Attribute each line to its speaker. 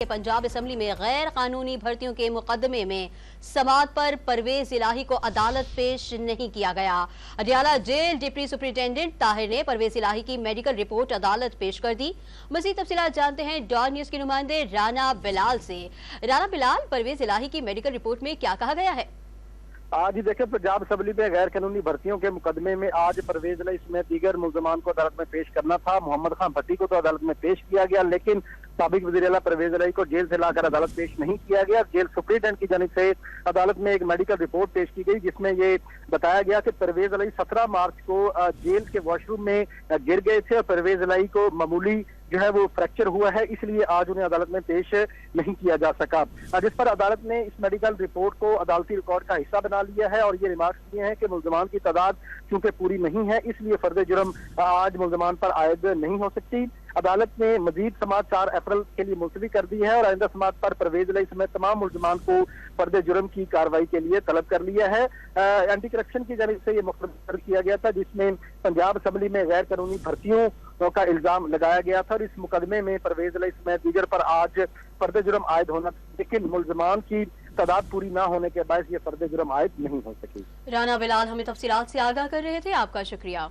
Speaker 1: Punjab assembly में गैर कानूनी भर्तियों के मुकदमे में समाअत पर परवेज इलाही को अदालत पेश नहीं किया गया। Adiala jail deputy superintendent Tahir ने परवेज इलाही की मेडिकल रिपोर्ट अदालत पेश कर दी। मज़ीद तफसीलात जानते हैं डॉन न्यूज़ के नुमाइंदे राना बिलाल से। राना बिलाल, परवेज इलाही की मेडिकल रिपोर्ट में क्या कहा गया है?
Speaker 2: आज ही देखे पंजाब असम्बली में गैर कानूनी भर्तियों के मुकदमे में आज परवेज इलाही समेत दीगर मुल्जमान को अदालत में पेश करना था। मोहम्मद खान भट्टी को तो अदालत में पेश किया गया, लेकिन साबिक वज़ीर आला परवेज इलाही को जेल से लाकर अदालत पेश नहीं किया गया। जेल सुपरिटेंडेंट की जानिब से अदालत में एक मेडिकल रिपोर्ट पेश की गई, जिसमें ये बताया गया कि परवेज इलाही 17 मार्च को जेल के वॉशरूम में गिर गए थे और परवेज इलाही को मामूली जो है वो फ्रैक्चर हुआ है, इसलिए आज उन्हें अदालत में पेश नहीं किया जा सका। जिस पर अदालत ने इस मेडिकल रिपोर्ट को अदालती रिकॉर्ड का हिस्सा बना लिया है और ये रिमार्क्स दिए हैं कि मुल्जमान की तादाद चूंकि पूरी नहीं है, इसलिए फर्द जुर्म आज मुल्जमान पर आयद नहीं हो सकती। अदालत ने मजीद समाअत 4 अप्रैल के लिए मुलतवी कर दी है और आइंदा समाअत पर परवेज इलाही समेत तमाम मुल्जमान को फर्द जुर्म की कार्रवाई के लिए तलब कर लिया है। एंटी करप्शन की जानिब से ये मुकदमा किया गया था, जिसमें पंजाब असम्बली में गैर कानूनी भर्तियों का इल्जाम लगाया गया था और इस मुकदमे में परवेज इलाही समेत दीगर पर आज फर्द जुर्म आयद होना, लेकिन मुल्जमान की तादाद पूरी ना होने के बायस ये फर्द जुर्म आयद नहीं हो सकी।
Speaker 1: राना बिलाल हमें तफसीलात से आगाह कर रहे थे, आपका शुक्रिया।